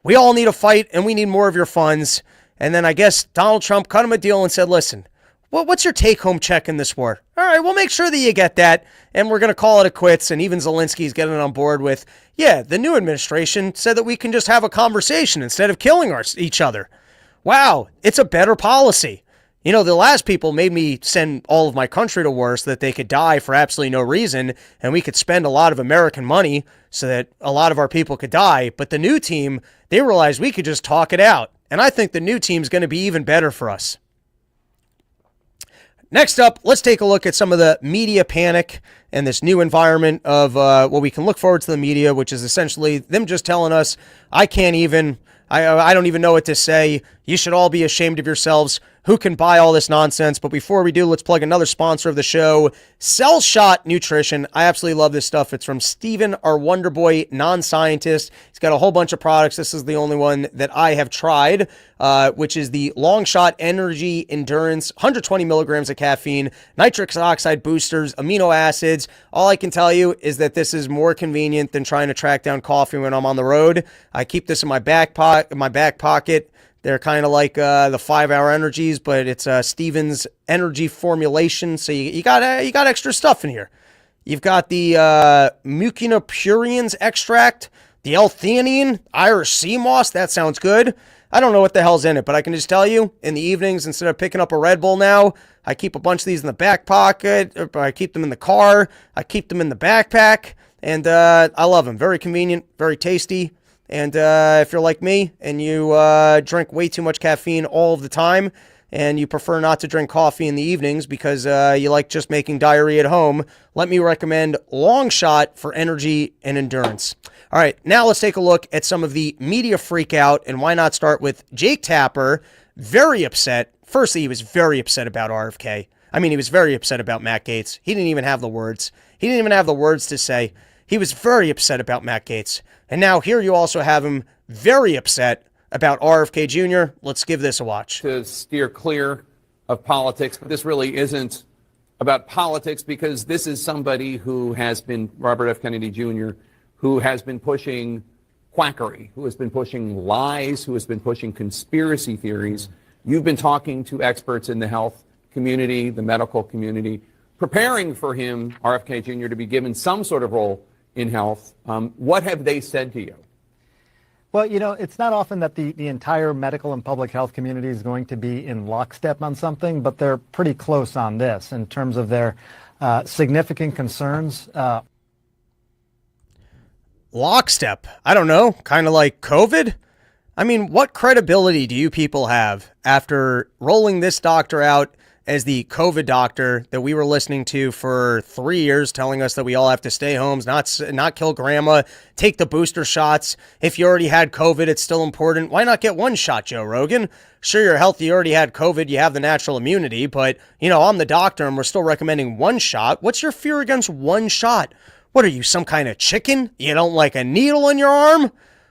[SPEAKER 3] We all need a fight, and we need more of your funds. And then I guess Donald Trump cut him a deal and said, listen, what's your take-home check in this war? All right, we'll make sure that you get that, and we're going to call it a quits. And even Zelensky's getting on board with, yeah, the new administration said that we can just have a conversation instead of killing each other. Wow, it's a better policy. The last people made me send all of my country to war so that they could die for absolutely no reason, and we could spend a lot of American money so that a lot of our people could die. But the new team, they realized we could just talk it out. And I think the new team's going to be even better for us. Next up, let's take a look at some of the media panic and this new environment of what we can look forward to the media, which is essentially them just telling us, I don't even know what to say. You should all be ashamed of yourselves. who can buy all this nonsense. But before we do, let's plug another sponsor of the show, CellshotNutrition. I absolutely love this stuff. It's from Steven, our Wonder Boy non-scientist. He's got a whole bunch of products. This is the only one that I have tried, which is the Long Shot Energy Endurance, 120 milligrams of caffeine, nitric oxide boosters, amino acids. All I can tell you is that this is more convenient than trying to track down coffee when I'm on the road. I keep this in my back pocket. They're kind of like the 5-hour energies, but it's Steven's energy formulation. So you got extra stuff in here. You've got the mucinopurines extract, the L-theanine, Irish sea moss. That sounds good. I don't know what the hell's in it, but I can just tell you, in the evenings, instead of picking up a Red Bull now, I keep a bunch of these in the back pocket, or I keep them in the car, I keep them in the backpack, and I love them. Very convenient, very tasty. And if you're like me and you drink way too much caffeine all of the time and you prefer not to drink coffee in the evenings because you like just making diarrhea at home, let me recommend Long Shot for energy and endurance. All right, now let's take a look at some of the media freak out, and why not start with Jake Tapper, very upset. Firstly, he was very upset about RFK. I mean, he was very upset about Matt Gaetz. He didn't even have the words. He didn't even have the words to say. He was very upset about Matt Gaetz. And now here you also have him very upset about RFK Jr. Let's give this a watch.
[SPEAKER 6] To steer clear of politics, but this really isn't about politics, because this is somebody who has been, Robert F. Kennedy Jr., who has been pushing quackery, who has been pushing lies, who has been pushing conspiracy theories. You've been talking to experts in the health community, the medical community, preparing for him, RFK Jr., to be given some sort of role in health. What have they said to you?
[SPEAKER 7] Well, you know, it's not often that the entire medical and public health community is going to be in lockstep on something, but they're pretty close on this in terms of their significant concerns.
[SPEAKER 3] Lockstep? I don't know. Kind of like COVID? I mean, what credibility do you people have after rolling this doctor out as the COVID doctor that we were listening to for 3 years, telling us that we all have to stay home, not kill grandma, take the booster shots. If you already had COVID, it's still important. Why not get one shot, Joe Rogan? Sure, you're healthy, you already had COVID, you have the natural immunity, but, you know, I'm the doctor and we're still recommending one shot. What's your fear against one shot? What are you, some kind of chicken? You don't like a needle in your arm?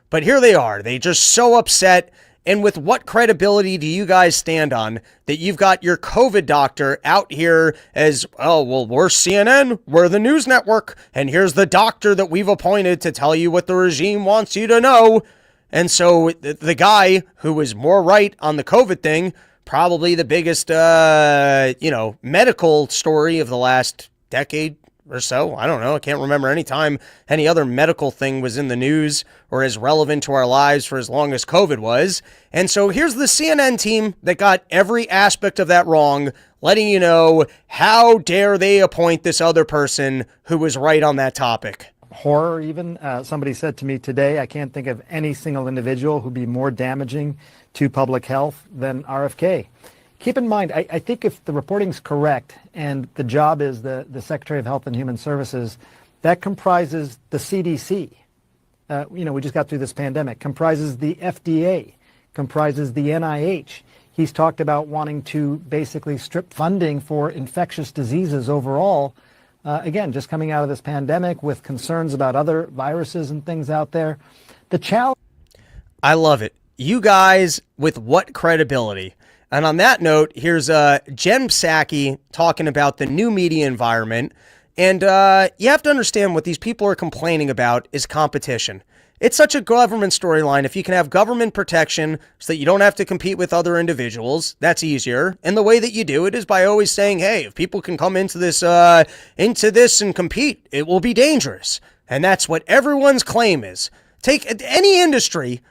[SPEAKER 3] But here they are. They just so upset. And with what credibility do you guys stand on that you've got your COVID doctor out here as, oh, well, we're CNN, we're the news network, and here's the doctor that we've appointed to tell you what the regime wants you to know. And so the guy who was more right on the COVID thing, probably the biggest, medical story of the last decade or so. I don't know. I can't remember any time any other medical thing was in the news or as relevant to our lives for as long as COVID was. And so here's the CNN team that got every aspect of that wrong, letting you know, how dare they appoint this other person who was right on that topic.
[SPEAKER 7] Horror even. Somebody said to me today, I can't think of any single individual who'd be more damaging to public health than RFK. Keep in mind, I think if the reporting's correct and the job is the Secretary of Health and Human Services, that comprises the CDC. We just got through this pandemic. Comprises the FDA, comprises the NIH. He's talked about wanting to basically strip funding for infectious diseases overall. Again, just coming out of this pandemic with concerns about other viruses and things out there. The challenge.
[SPEAKER 3] I love it. You guys, with what credibility? And on that note, here's Jen Psaki talking about the new media environment. And you have to understand what these people are complaining about is competition. It's such a government storyline. If you can have government protection so that you don't have to compete with other individuals, that's easier. And the way that you do it is by always saying, hey, if people can come into this and compete, it will be dangerous. And that's what everyone's claim is. Take any industry.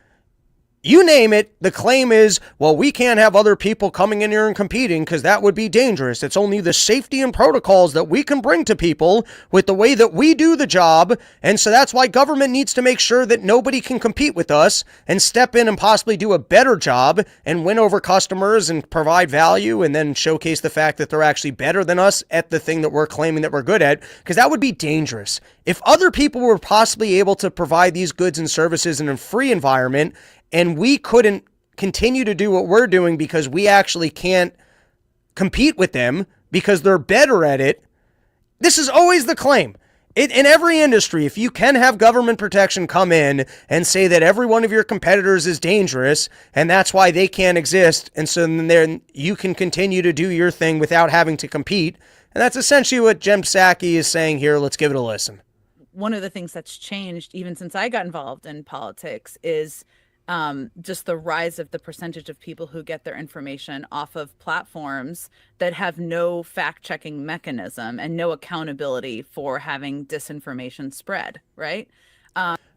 [SPEAKER 3] You name it, the claim is, well, we can't have other people coming in here and competing because that would be dangerous. It's only the safety and protocols that we can bring to people with the way that we do the job. And so that's why government needs to make sure that nobody can compete with us and step in and possibly do a better job and win over customers and provide value and then showcase the fact that they're actually better than us at the thing that we're claiming that we're good at, because that would be dangerous. If other people were possibly able to provide these goods and services in a free environment, and we couldn't continue to do what we're doing because we actually can't compete with them because they're better at it. This is always the claim. In every industry, if you can have government protection come in and say that every one of your competitors is dangerous and that's why they can't exist, and so then you can continue to do your thing without having to compete. And that's essentially what Jem Psaki is saying here. Let's give it a listen.
[SPEAKER 8] One of the things that's changed even since I got involved in politics is just the rise of the percentage of people who get their information off of platforms that have no fact-checking mechanism and no accountability for having disinformation spread, right?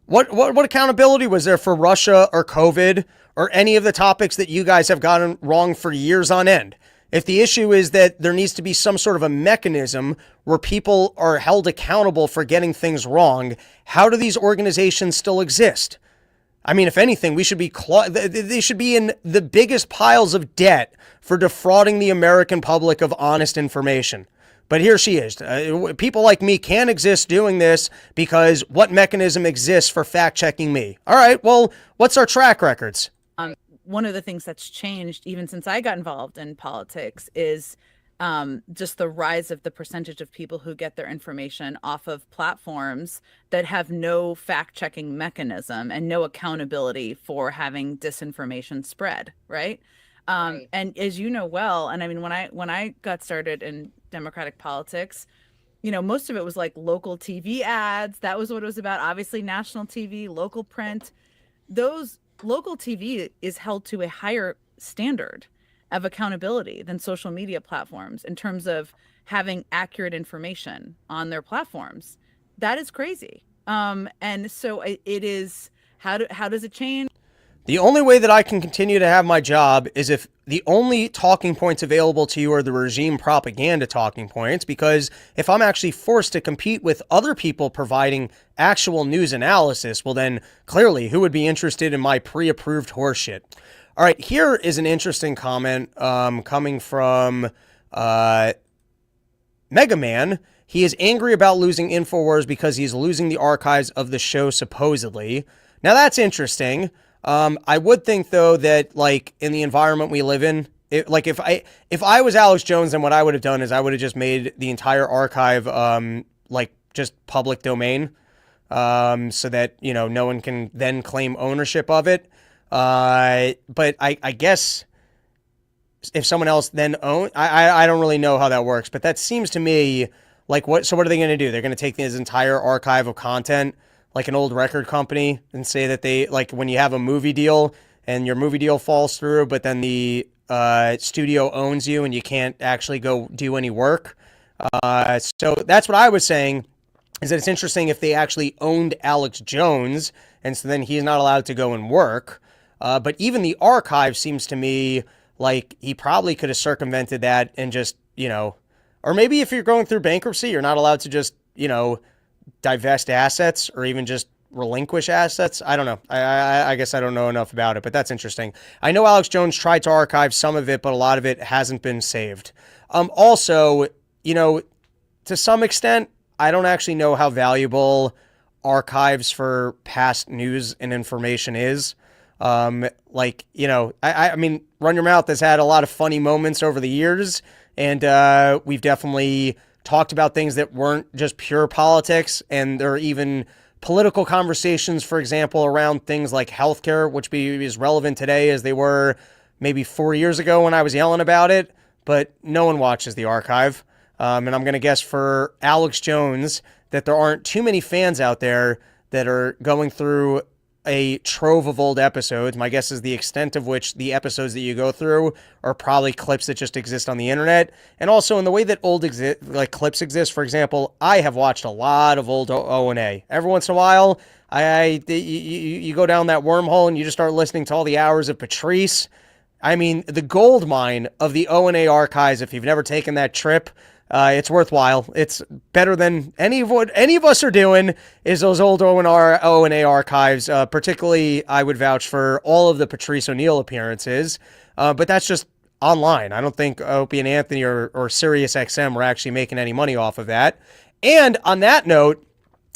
[SPEAKER 3] What accountability was there for Russia or COVID or any of the topics that you guys have gotten wrong for years on end? If the issue is that there needs to be some sort of a mechanism where people are held accountable for getting things wrong, how do these organizations still exist? I mean, if anything, they should be in the biggest piles of debt for defrauding the American public of honest information. But here she is. People like me can't exist doing this because what mechanism exists for fact-checking me? All right, well, what's our track records?
[SPEAKER 8] One of the things that's changed even since I got involved in politics is just the rise of the percentage of people who get their information off of platforms that have no fact-checking mechanism and no accountability for having disinformation spread, right? And as you know well, and I mean, when I got started in Democratic politics, you know, most of it was like local TV ads. That was what it was about. Obviously, national TV, local print. Those local TV is held to a higher standard of accountability than social media platforms in terms of having accurate information on their platforms. That is crazy. And so it is, how does it change?
[SPEAKER 3] The only way that I can continue to have my job is if the only talking points available to you are the regime propaganda talking points, because if I'm actually forced to compete with other people providing actual news analysis, well then clearly who would be interested in my pre-approved horseshit? All right, here is an interesting comment coming from Mega Man. He is angry about losing Infowars because he's losing the archives of the show, supposedly. Now, that's interesting. I would think, though, that, like, in the environment we live in, if I was Alex Jones, then what I would have done is I would have just made the entire archive, just public domain, so that, you know, no one can then claim ownership of it. But I guess if someone else then I don't really know how that works, but that seems to me like so what are they going to do? They're going to take this entire archive of content like an old record company and say that they, like, when you have a movie deal and your movie deal falls through, but then the studio owns you and you can't actually go do any work. So that's what I was saying, is that it's interesting if they actually owned Alex Jones and so then he's not allowed to go and work. But even the archive seems to me like he probably could have circumvented that and just, you know, or maybe if you're going through bankruptcy, you're not allowed to just, you know, divest assets or even just relinquish assets. I don't know. I guess I don't know enough about it, but that's interesting. I know Alex Jones tried to archive some of it, but a lot of it hasn't been saved. Also, you know, to some extent, I don't actually know how valuable archives for past news and information is. Like, you know, I mean, Run Your Mouth has had a lot of funny moments over the years, and we've definitely talked about things that weren't just pure politics, and there are even political conversations, for example, around things like healthcare, which is relevant today as they were maybe 4 years ago when I was yelling about it, but no one watches the archive. And I'm going to guess for Alex Jones that there aren't too many fans out there that are going through a trove of old episodes. My guess is the extent of which the episodes that you go through are probably clips that just exist on the internet. And also in the way that old clips exist, for example, I have watched a lot of old O&A. Every once in a while, you go down that wormhole and you just start listening to all the hours of Patrice. I mean, the gold mine of the O&A archives, if you've never taken that trip, it's worthwhile. It's better than any of what any of us are doing is those old O&A archives. Particularly, I would vouch for all of the Patrice O'Neill appearances. But that's just online. I don't think Opie and Anthony or SiriusXM were actually making any money off of that. And on that note,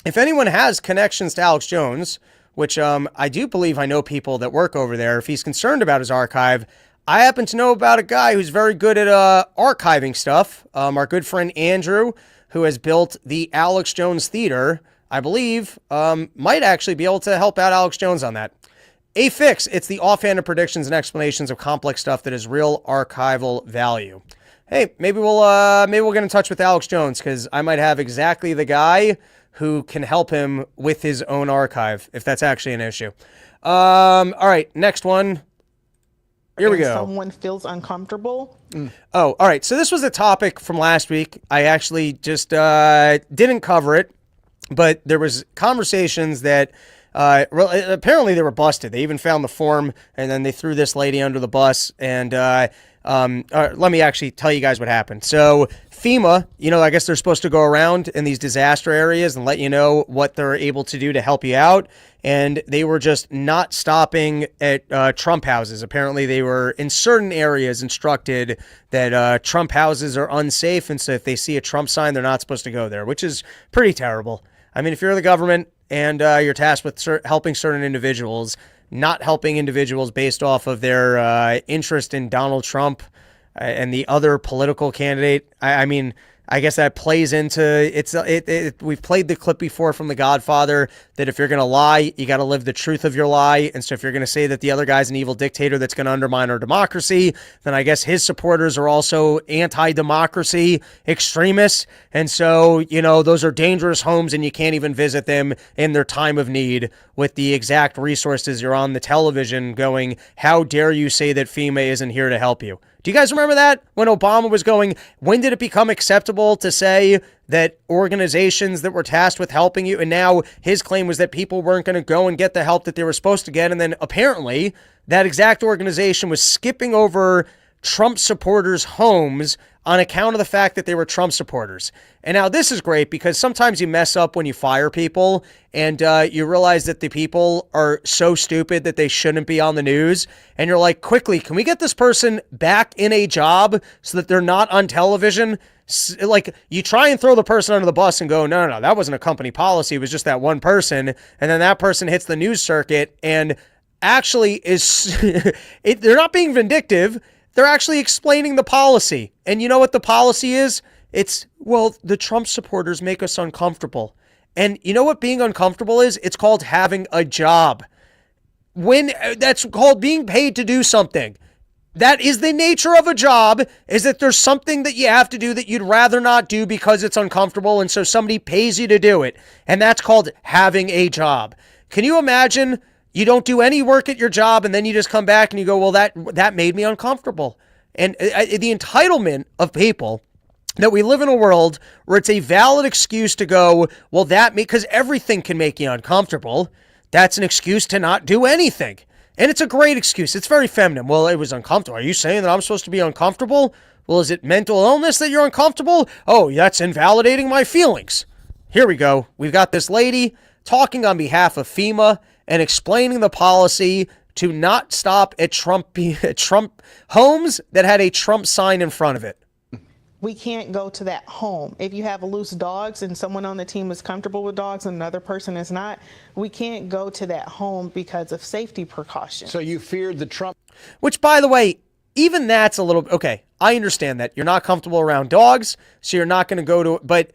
[SPEAKER 3] if anyone has connections to Alex Jones which I do believe I know people that work over there. If he's concerned about his archive, I happen to know about a guy who's very good at archiving stuff. Our good friend Andrew, who has built the Alex Jones Theater, I believe, might actually be able to help out Alex Jones on that. A fix, it's the offhanded predictions and explanations of complex stuff that has real archival value. Hey, maybe we'll get in touch with Alex Jones, because I might have exactly the guy who can help him with his own archive, if that's actually an issue. All right, next one. Here we go.
[SPEAKER 9] Someone feels uncomfortable.
[SPEAKER 3] Oh, all right. So this was a topic from last week. I actually just didn't cover it, but there was conversations that apparently they were busted. They even found the form, and then they threw this lady under the bus. And let me actually tell you guys what happened. So FEMA, I guess they're supposed to go around in these disaster areas and let you know what they're able to do to help you out. And they were just not stopping at Trump houses. Apparently, they were in certain areas instructed that Trump houses are unsafe. And so if they see a Trump sign, they're not supposed to go there, which is pretty terrible. I mean, if you're the government and you're tasked with helping certain individuals, not helping individuals based off of their interest in Donald Trump and the other political candidate, I mean, I guess that plays into we've played the clip before from The Godfather that if you're going to lie, you got to live the truth of your lie. And so if you're going to say that the other guy's an evil dictator that's going to undermine our democracy, then I guess his supporters are also anti-democracy extremists. And so, those are dangerous homes and you can't even visit them in their time of need with the exact resources. You're on the television going, how dare you say that FEMA isn't here to help you? Do you guys remember that? When Obama was going, when did it become acceptable to say that organizations that were tasked with helping you, and now his claim was that people weren't going to go and get the help that they were supposed to get, and then apparently that exact organization was skipping over Trump supporters' homes on account of the fact that they were Trump supporters. And now this is great because sometimes you mess up when you fire people and you realize that the people are so stupid that they shouldn't be on the news. And you're like, quickly, can we get this person back in a job so that they're not on television? Like, you try and throw the person under the bus and go, no, that wasn't a company policy. It was just that one person. And then that person hits the news circuit and actually is, they're not being vindictive. They're actually explaining the policy. And you know what the policy is? It's, well, the Trump supporters make us uncomfortable. And you know what being uncomfortable is? It's called having a job. That's called being paid to do something. That is the nature of a job, is that there's something that you have to do that you'd rather not do because it's uncomfortable. And so somebody pays you to do it. And that's called having a job. Can you imagine? You don't do any work at your job and then you just come back and you go, well, that made me uncomfortable. And the entitlement of people that we live in a world where it's a valid excuse to go, well, because everything can make you uncomfortable. That's an excuse to not do anything. And it's a great excuse. It's very feminine. Well, it was uncomfortable. Are you saying that I'm supposed to be uncomfortable? Well, is it mental illness that you're uncomfortable? Oh, that's invalidating my feelings. Here we go. We've got this lady talking on behalf of FEMA and explaining the policy to not stop at Trump homes that had a Trump sign in front of it.
[SPEAKER 9] We can't go to that home. If you have loose dogs and someone on the team is comfortable with dogs and another person is not, we can't go to that home because of safety precautions.
[SPEAKER 10] So you feared the Trump...
[SPEAKER 3] Which, by the way, even that's a little... Okay, I understand that. You're not comfortable around dogs, so you're not going to go to... But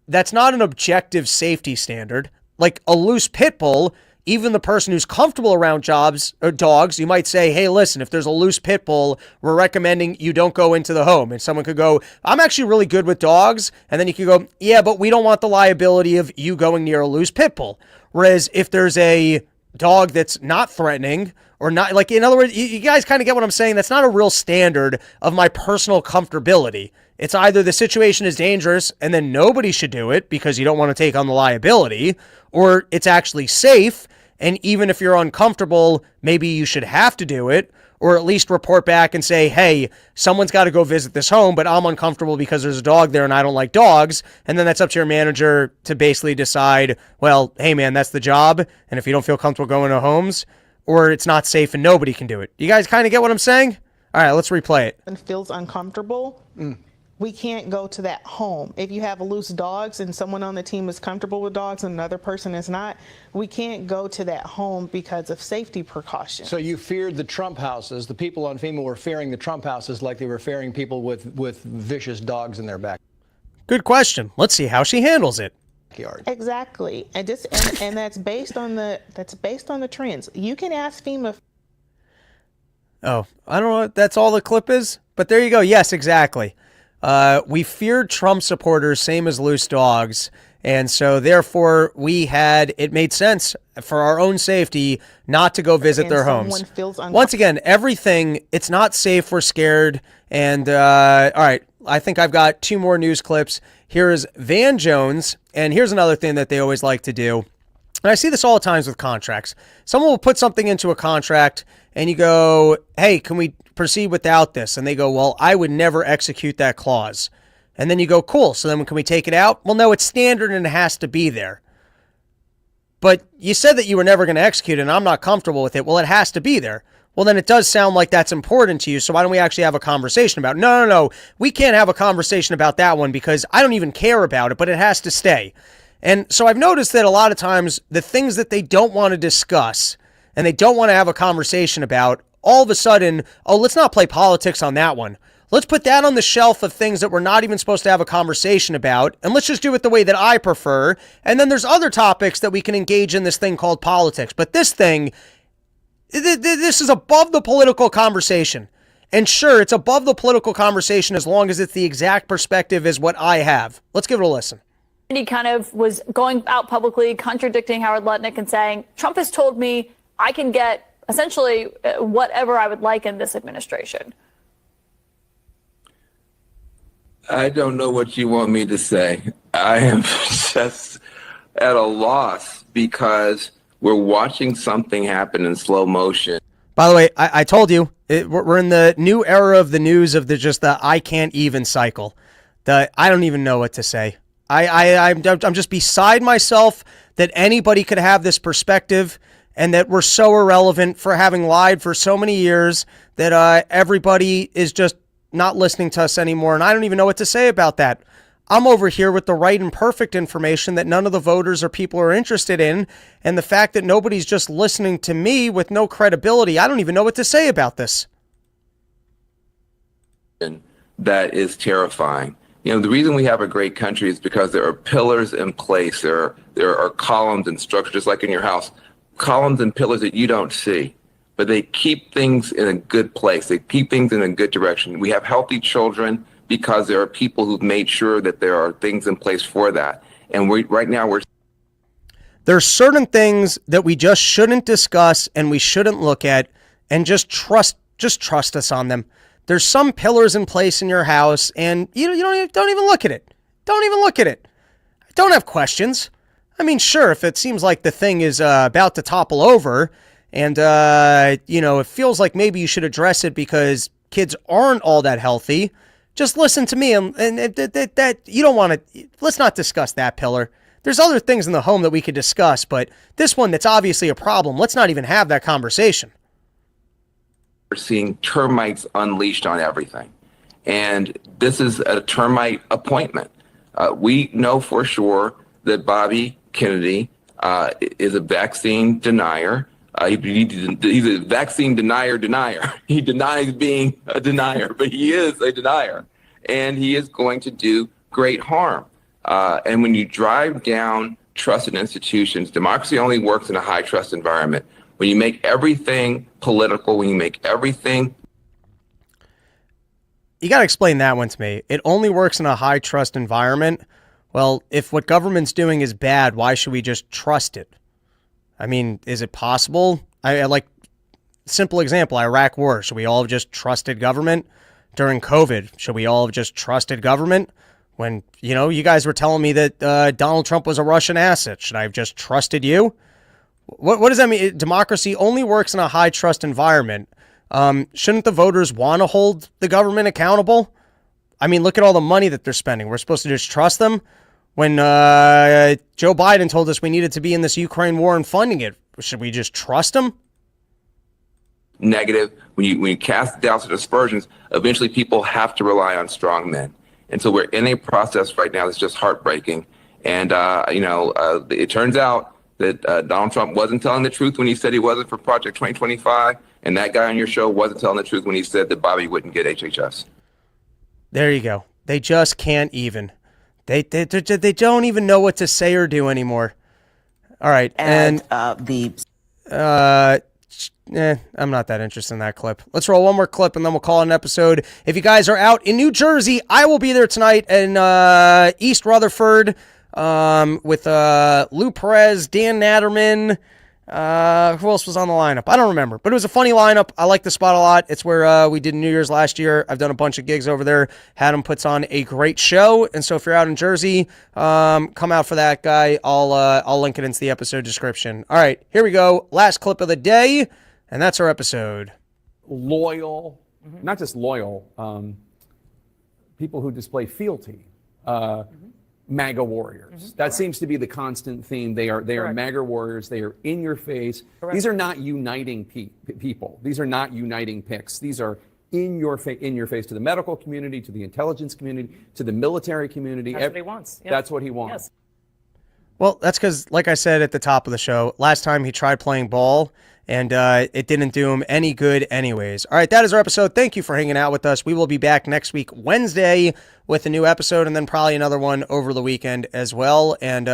[SPEAKER 3] that's not an objective safety standard. Like a loose pit bull... Even the person who's comfortable around dogs, you might say, hey, listen, if there's a loose pit bull, we're recommending you don't go into the home. And someone could go, I'm actually really good with dogs. And then you could go, yeah, but we don't want the liability of you going near a loose pit bull. Whereas if there's a dog that's not threatening or not, like, in other words, you guys kind of get what I'm saying. That's not a real standard of my personal comfortability. It's either the situation is dangerous and then nobody should do it because you don't want to take on the liability, or it's actually safe. And even if you're uncomfortable, maybe you should have to do it, or at least report back and say, hey, someone's got to go visit this home, but I'm uncomfortable because there's a dog there and I don't like dogs. And then that's up to your manager to basically decide, well, hey, man, that's the job. And if you don't feel comfortable going to homes, or it's not safe and nobody can do it. You guys kind of get what I'm saying? All right, let's replay it.
[SPEAKER 9] And feels uncomfortable. we can't go to that home. If you have loose dogs and someone on the team is comfortable with dogs and another person is not, we can't go to that home because of safety precautions.
[SPEAKER 10] So you feared the Trump houses. The people on FEMA were fearing the Trump houses like they were fearing people with vicious dogs in their back.
[SPEAKER 3] Good question. Let's see how she handles it.
[SPEAKER 10] Yard.
[SPEAKER 9] Exactly, and that's based on the trends. You can ask FEMA.
[SPEAKER 3] Oh, I don't know if that's all the clip is, but there you go. Yes, exactly. We feared Trump supporters, same as loose dogs. And so therefore it made sense for our own safety not to go visit their homes. Once again, everything, it's not safe. We're scared. And all right, I think I've got 2 more news clips. Here is Van Jones. And here's another thing that they always like to do. And I see this all the times with contracts. Someone will put something into a contract and you go, hey, can we proceed without this? And they go, well, I would never execute that clause. And then you go, cool. So then can we take it out? Well, no, it's standard and it has to be there. But you said that you were never going to execute it and I'm not comfortable with it. Well, it has to be there. Well, then it does sound like that's important to you. So why don't we actually have a conversation about it? No. We can't have a conversation about that one because I don't even care about it, but it has to stay. And so I've noticed that a lot of times the things that they don't want to discuss and they don't want to have a conversation about, all of a sudden, oh, let's not play politics on that one. Let's put that on the shelf of things that we're not even supposed to have a conversation about, and let's just do it the way that I prefer. And then there's other topics that we can engage in this thing called politics. But this thing, this is above the political conversation. And sure, it's above the political conversation as long as it's the exact perspective as what I have. Let's give it a listen.
[SPEAKER 11] He kind of was going out publicly, contradicting Howard Lutnick and saying, Trump has told me I can get essentially whatever I would like in this administration.
[SPEAKER 12] I don't know what you want me to say. I am just at a loss because we're watching something happen in slow motion.
[SPEAKER 3] By the way, I told you, we're in the new era of the news of the I can't even cycle. I don't even know what to say. I'm just beside myself that anybody could have this perspective and that we're so irrelevant for having lied for so many years that everybody is just not listening to us anymore. And I don't even know what to say about that. I'm over here with the right and perfect information that none of the voters or people are interested in. And the fact that nobody's just listening to me with no credibility, I don't even know what to say about this.
[SPEAKER 12] That is terrifying. You know, the reason we have a great country is because there are pillars in place. There are columns and structures, just like in your house, columns and pillars that you don't see. But they keep things in a good place. They keep things in a good direction. We have healthy children because there are people who've made sure that there are things in place for that. And right now
[SPEAKER 3] there's certain things that we just shouldn't discuss and we shouldn't look at, and just trust us on them. There's some pillars in place in your house and you don't even look at it. Don't even look at it. Don't have questions. I mean, sure, if it seems like the thing is about to topple over and, it feels like maybe you should address it because kids aren't all that healthy, just listen to me and that you don't want to, let's not discuss that pillar. There's other things in the home that we could discuss, but this one that's obviously a problem, let's not even have that conversation.
[SPEAKER 12] we're seeing termites unleashed on everything. And this is a termite appointment. We know for sure that Bobby Kennedy is a vaccine denier. He's a vaccine denier. He denies being a denier, but he is a denier. And he is going to do great harm. And when you drive down trusted institutions, democracy only works in a high trust environment. When you make everything political, when you make everything...
[SPEAKER 3] You got to explain that one to me. It only works in a high trust environment. Well, if what government's doing is bad, why should we just trust it? I mean, is it possible? I like, simple example, Iraq war. Should we all have just trusted government? During COVID, should we all have just trusted government? When, you guys were telling me that Donald Trump was a Russian asset. Should I have just trusted you? What does that mean? Democracy only works in a high trust environment. Shouldn't the voters want to hold the government accountable? I mean, look at all the money that they're spending. We're supposed to just trust them? When Joe Biden told us we needed to be in this Ukraine war and funding it, should we just trust him?
[SPEAKER 12] Negative. When you cast doubts and aspersions, eventually people have to rely on strong men. And so we're in a process right now that's just heartbreaking. And, it turns out that Donald Trump wasn't telling the truth when he said he wasn't for Project 2025. And that guy on your show wasn't telling the truth when he said that Bobby wouldn't get HHS.
[SPEAKER 3] There you go. They just can't even. They don't even know what to say or do anymore. All right. I'm not that interested in that clip. Let's roll one more clip and then we'll call it an episode. If you guys are out in New Jersey, I will be there tonight in East Rutherford with Lou Perez, Dan Natterman. Who else was on the lineup? I don't remember, but it was a funny lineup. I like the spot a lot. It's where we did New Year's last year. I've done a bunch of gigs over there. Adam puts on a great show, and so if you're out in Jersey, come out for that guy. I'll link it into the episode description. All right, here we go. Last clip of the day, and that's our episode.
[SPEAKER 6] Loyal, not just loyal, people who display fealty. MAGA warriors. That seems to be the constant theme. They are MAGA warriors. They are in your face. These are not uniting people. These are not uniting picks. These are in your face to the medical community, to the intelligence community, to the military community.
[SPEAKER 13] That's what he wants. Yep.
[SPEAKER 6] That's what he wants.
[SPEAKER 13] Yes.
[SPEAKER 3] Well, that's because, like I said at the top of the show, last time he tried playing ball, and it didn't do him any good anyways. All right, that is our episode. Thank you for hanging out with us. We will be back next week, Wednesday, with a new episode, and then probably another one over the weekend as well. And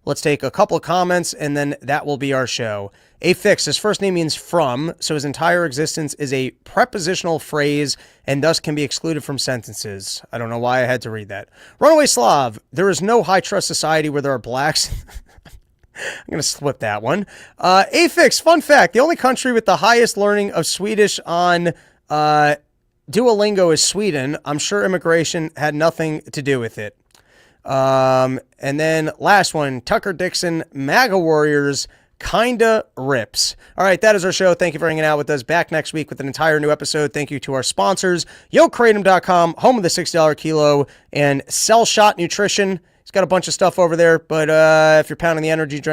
[SPEAKER 3] let's take a couple of comments, and then that will be our show. Affix, his first name means from, so his entire existence is a prepositional phrase and thus can be excluded from sentences. I don't know why I had to read that. Runaway Slav, there is no high-trust society where there are blacks. I'm going to slip that one. Affix, fun fact, the only country with the highest learning of Swedish on Duolingo is Sweden. I'm sure immigration had nothing to do with it. And then last one, Tucker Dixon, MAGA Warriors, kinda rips. All right, that is our show. Thank you for hanging out with us. Back next week with an entire new episode. Thank you to our sponsors, YoKratom.com, home of the $6 kilo, and CellshotNutrition. He's got a bunch of stuff over there, but if you're pounding the energy drink,